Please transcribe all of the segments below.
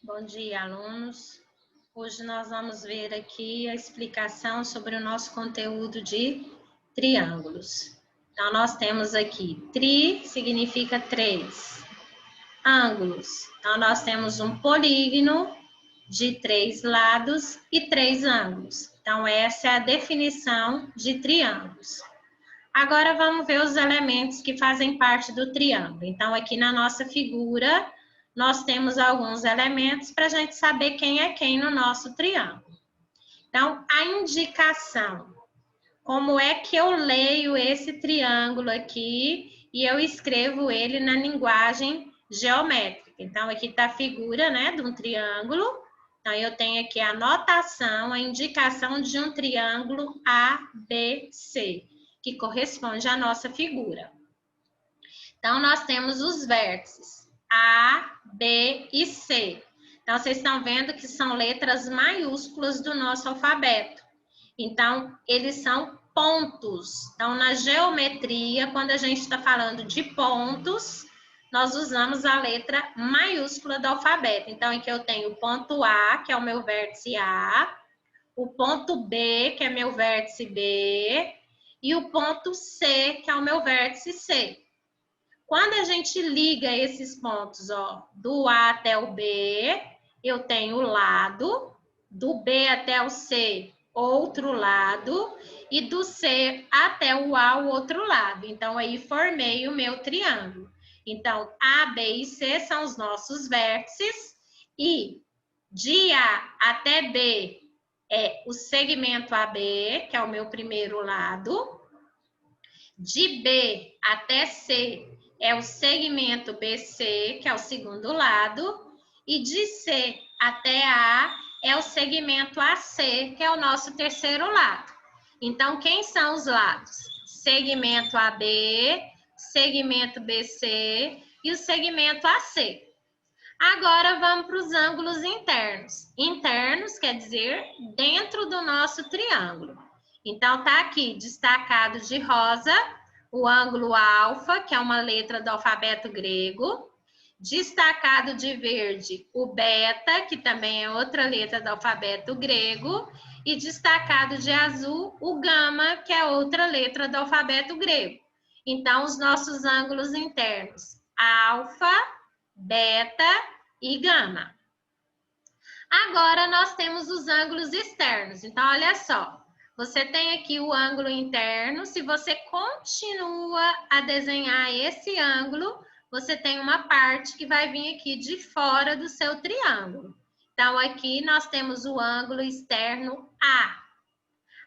Bom dia, alunos. Hoje nós vamos ver aqui a explicação sobre o nosso conteúdo de triângulos. Então, nós temos aqui, tri significa 3, ângulos. Então, nós temos um polígono de 3 lados e 3 ângulos. Então, essa é a definição de triângulos. Agora, vamos ver os elementos que fazem parte do triângulo. Então, aqui na nossa figura, nós temos alguns elementos para a gente saber quem é quem no nosso triângulo. Então, a indicação. Como é que eu leio esse triângulo aqui e eu escrevo ele na linguagem geométrica? Então, aqui está a figura, né, de um triângulo. Então, eu tenho aqui a notação, a indicação de um triângulo ABC, que corresponde à nossa figura. Então, nós temos os vértices A, B e C. Então, vocês estão vendo que são letras maiúsculas do nosso alfabeto. Então, eles são pontos. Então, na geometria, quando a gente está falando de pontos, nós usamos a letra maiúscula do alfabeto. Então, aqui eu tenho o ponto A, que é o meu vértice A, o ponto B, que é meu vértice B, e o ponto C, que é o meu vértice C. Quando a gente liga esses pontos, ó, do A até o B, eu tenho o lado, do B até o C, outro lado, e do C até o A, o outro lado. Então, aí formei o meu triângulo. Então, A, B e C são os nossos vértices, e de A até B é o segmento AB, que é o meu primeiro lado. De B até C é o segmento BC, que é o segundo lado, e de C até A é o segmento AC, que é o nosso terceiro lado. Então, quem são os lados? Segmento AB, segmento BC e o segmento AC. Agora, vamos para os ângulos internos. Internos quer dizer dentro do nosso triângulo. Então, tá aqui destacado de rosa o ângulo alfa, que é uma letra do alfabeto grego. Destacado de verde o beta, que também é outra letra do alfabeto grego. E destacado de azul o gama, que é outra letra do alfabeto grego. Então, os nossos ângulos internos, alfa, beta e gama. Agora, nós temos os ângulos externos. Então, olha só. Você tem aqui o ângulo interno. Se você continua a desenhar esse ângulo, você tem uma parte que vai vir aqui de fora do seu triângulo. Então, aqui nós temos o ângulo externo A.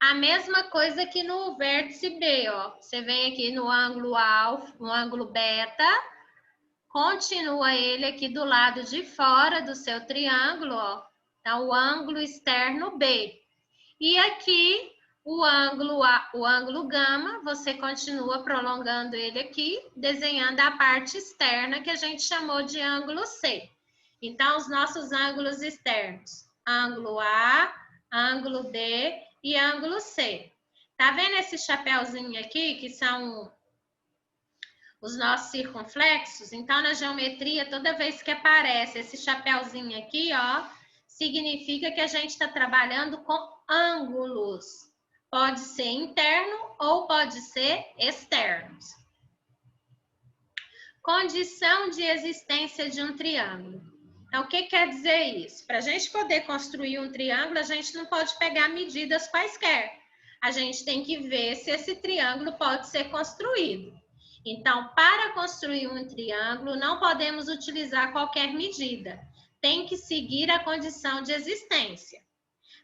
A mesma coisa que no vértice B, ó. Você vem aqui no ângulo alfa, no ângulo beta, continua ele aqui do lado de fora do seu triângulo, ó. Então, o ângulo externo B. E aqui, o ângulo gama, você continua prolongando ele aqui, desenhando a parte externa, que a gente chamou de ângulo C. Então, os nossos ângulos externos, ângulo A, ângulo B e ângulo C. Tá vendo esse chapéuzinho aqui, que são os nossos circunflexos? Então, na geometria, toda vez que aparece esse chapéuzinho aqui, ó, significa que a gente está trabalhando com ângulos. Pode ser interno ou pode ser externos. Condição de existência de um triângulo. Então, o que quer dizer isso? Para a gente poder construir um triângulo, a gente não pode pegar medidas quaisquer. A gente tem que ver se esse triângulo pode ser construído. Então, para construir um triângulo, não podemos utilizar qualquer medida. Tem que seguir a condição de existência.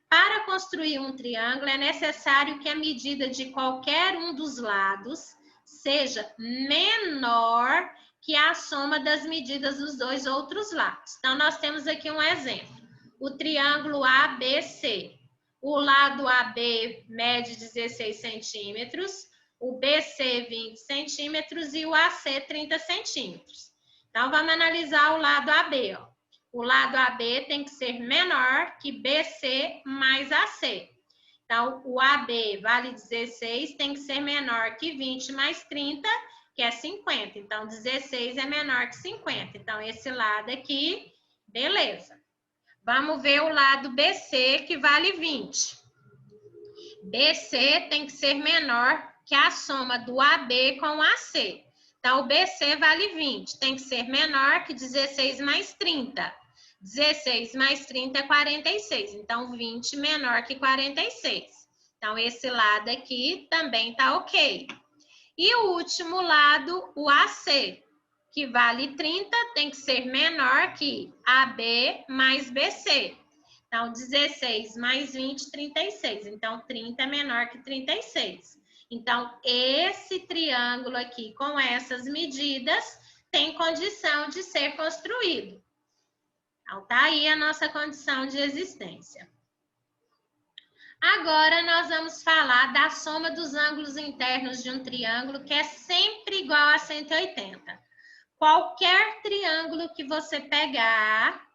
Para construir um triângulo, é necessário que a medida de qualquer um dos lados seja menor que a soma das medidas dos dois outros lados. Então, nós temos aqui um exemplo. O triângulo ABC. O lado AB mede 16 centímetros, o BC 20 centímetros e o AC 30 centímetros. Então, vamos analisar o lado AB, ó. O lado AB tem que ser menor que BC mais AC. Então, o AB vale 16, tem que ser menor que 20 mais 30, que é 50. Então, 16 é menor que 50. Então, esse lado aqui, beleza. Vamos ver o lado BC, que vale 20. BC tem que ser menor que a soma do AB com o AC. Então, o BC vale 20. Tem que ser menor que 16 mais 30. 16 mais 30 é 46. Então, 20 menor que 46. Então, esse lado aqui também está ok. E o último lado, o AC, que vale 30, tem que ser menor que AB mais BC. Então, 16 mais 20, 36. Então, 30 é menor que 36. Então, esse triângulo aqui, com essas medidas, tem condição de ser construído. Então, tá aí a nossa condição de existência. Agora, nós vamos falar da soma dos ângulos internos de um triângulo, que é sempre igual a 180. Qualquer triângulo que você pegar,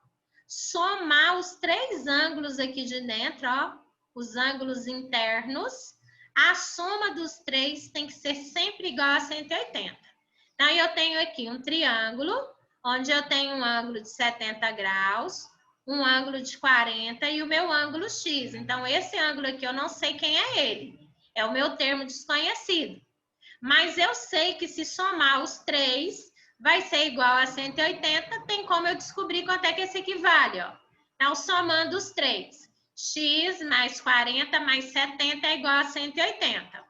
somar os 3 ângulos aqui de dentro, ó, os ângulos internos, a soma dos 3 tem que ser sempre igual a 180. Então, eu tenho aqui um triângulo, onde eu tenho um ângulo de 70 graus, um ângulo de 40 e o meu ângulo X. Então, esse ângulo aqui eu não sei quem é ele. É o meu termo desconhecido. Mas eu sei que se somar os 3, vai ser igual a 180, tem como eu descobrir quanto é que esse equivale, ó. Então, somando os 3, x mais 40 mais 70 é igual a 180.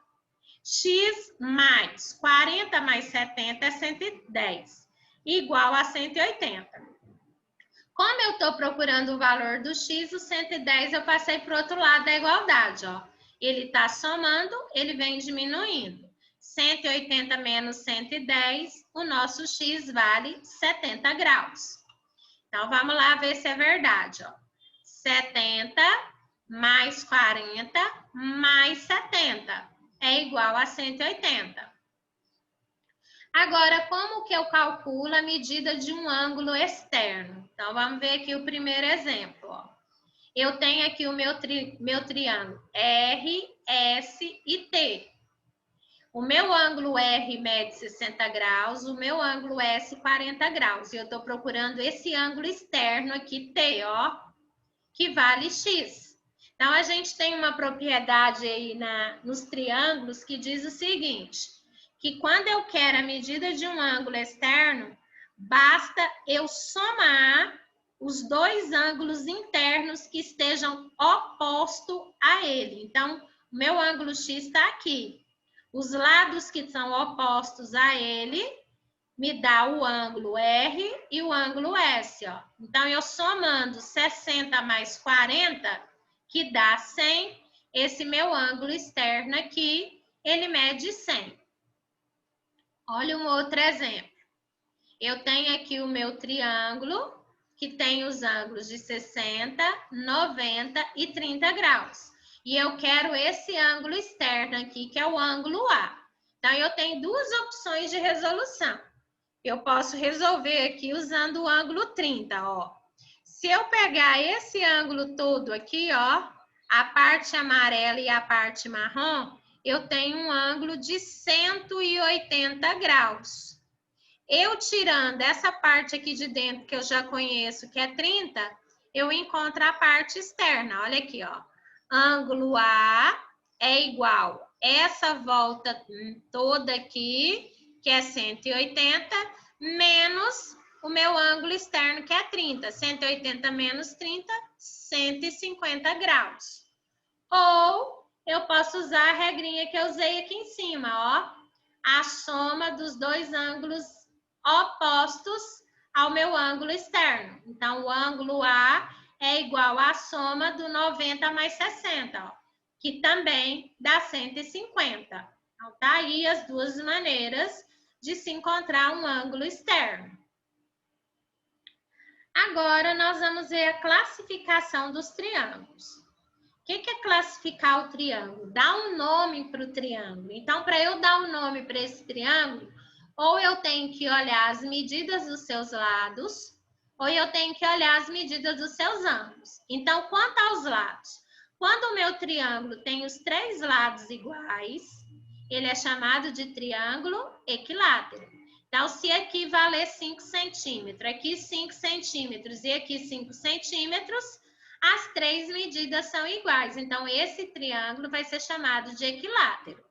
X mais 40 mais 70 é 110, igual a 180. Como eu estou procurando o valor do x, o 110 eu passei para o outro lado da igualdade, ó. Ele está somando, ele vem diminuindo. 180 menos 110, o nosso x vale 70 graus. Então, vamos lá ver se é verdade, ó. 70 mais 40 mais 70 é igual a 180. Agora, como que eu calculo a medida de um ângulo externo? Então, vamos ver aqui o primeiro exemplo, ó. Eu tenho aqui o meu triângulo R, S e T. O meu ângulo R mede 60 graus, o meu ângulo S 40 graus. E eu estou procurando esse ângulo externo aqui, T, ó, que vale X. Então, a gente tem uma propriedade aí nos triângulos que diz o seguinte, que quando eu quero a medida de um ângulo externo, basta eu somar os 2 ângulos internos que estejam opostos a ele. Então, o meu ângulo X está aqui. Os lados que são opostos a ele me dá o ângulo R e o ângulo S, ó. Então, eu somando 60 mais 40, que dá 100, esse meu ângulo externo aqui, ele mede 100. Olha um outro exemplo. Eu tenho aqui o meu triângulo, que tem os ângulos de 60, 90 e 30 graus. E eu quero esse ângulo externo aqui, que é o ângulo A. Então, eu tenho 2 opções de resolução. Eu posso resolver aqui usando o ângulo 30, ó. Se eu pegar esse ângulo todo aqui, ó, a parte amarela e a parte marrom, eu tenho um ângulo de 180 graus. Eu tirando essa parte aqui de dentro, que eu já conheço, que é 30, eu encontro a parte externa. Olha aqui, ó. Ângulo A é igual essa volta toda aqui, que é 180, menos o meu ângulo externo, que é 30. 180 menos 30, 150 graus. Ou eu posso usar a regrinha que eu usei aqui em cima, ó. A soma dos 2 ângulos opostos ao meu ângulo externo. Então, o ângulo A é igual à soma do 90 mais 60, ó, que também dá 150. Então, tá aí as 2 maneiras de se encontrar um ângulo externo. Agora, nós vamos ver a classificação dos triângulos. O que é classificar o triângulo? Dar um nome para o triângulo. Então, para eu dar um nome para esse triângulo, ou eu tenho que olhar as medidas dos seus lados, ou eu tenho que olhar as medidas dos seus ângulos. Então, quanto aos lados? Quando o meu triângulo tem os 3 lados iguais, ele é chamado de triângulo equilátero. Então, se aqui valer 5 centímetros, aqui 5 centímetros e aqui 5 centímetros, as três medidas são iguais. Então, esse triângulo vai ser chamado de equilátero.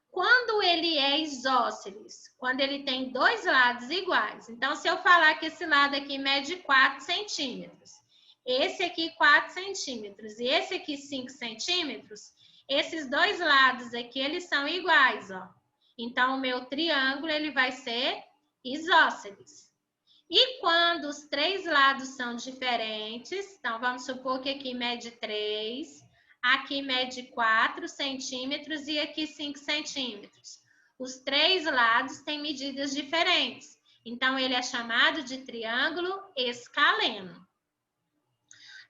Quando ele é isósceles, quando ele tem dois lados iguais. Então, se eu falar que esse lado aqui mede 4 centímetros, esse aqui 4 centímetros e esse aqui 5 centímetros, esses dois lados aqui, eles são iguais, ó. Então, o meu triângulo, ele vai ser isósceles. E quando os três lados são diferentes, então, vamos supor que aqui mede 3, aqui mede 4 centímetros e aqui 5 centímetros. Os três lados têm medidas diferentes. Então, ele é chamado de triângulo escaleno.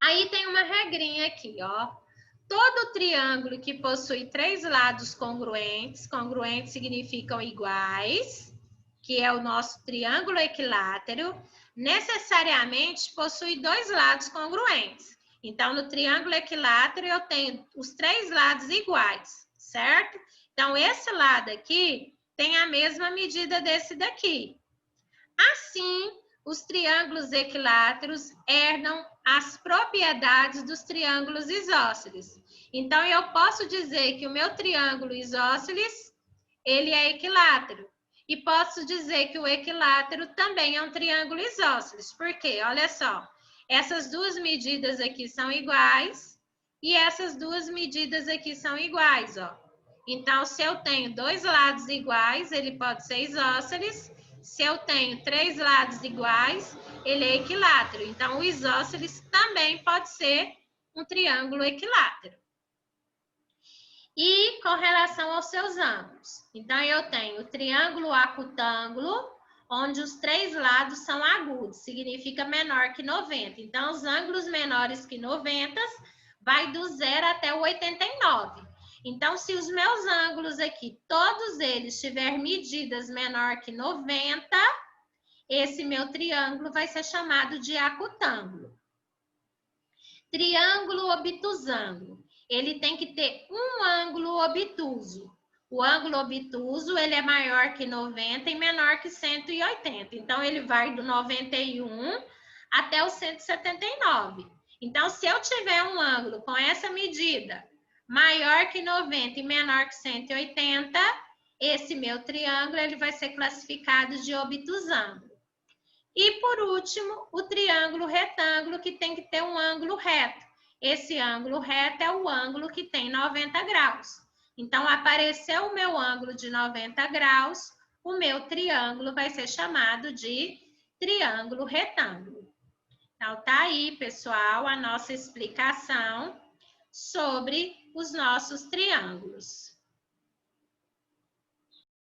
Aí tem uma regrinha aqui, ó. Todo triângulo que possui três lados congruentes, congruentes significam iguais, que é o nosso triângulo equilátero, necessariamente possui dois lados congruentes. Então, no triângulo equilátero, eu tenho os três lados iguais, certo? Então, esse lado aqui tem a mesma medida desse daqui. Assim, os triângulos equiláteros herdam as propriedades dos triângulos isósceles. Então, eu posso dizer que o meu triângulo isósceles, ele é equilátero. E posso dizer que o equilátero também é um triângulo isósceles. Por quê? Olha só, essas duas medidas aqui são iguais e essas duas medidas aqui são iguais, ó. Então, se eu tenho dois lados iguais, ele pode ser isósceles. Se eu tenho três lados iguais, ele é equilátero. Então, o isósceles também pode ser um triângulo equilátero. E com relação aos seus ângulos. Então, eu tenho o triângulo acutângulo, onde os três lados são agudos, significa menor que 90. Então, os ângulos menores que 90 vai do 0 até o 89. Então, se os meus ângulos aqui, todos eles tiverem medidas menor que 90, esse meu triângulo vai ser chamado de acutângulo. Triângulo obtusângulo. Ele tem que ter um ângulo obtuso. O ângulo obtuso, ele é maior que 90 e menor que 180. Então, ele vai do 91 até o 179. Então, se eu tiver um ângulo com essa medida, maior que 90 e menor que 180, esse meu triângulo ele vai ser classificado de obtusângulo. E, por último, o triângulo retângulo, que tem que ter um ângulo reto. Esse ângulo reto é o ângulo que tem 90 graus. Então, apareceu o meu ângulo de 90 graus, o meu triângulo vai ser chamado de triângulo retângulo. Então, tá aí, pessoal, a nossa explicação sobre os nossos triângulos.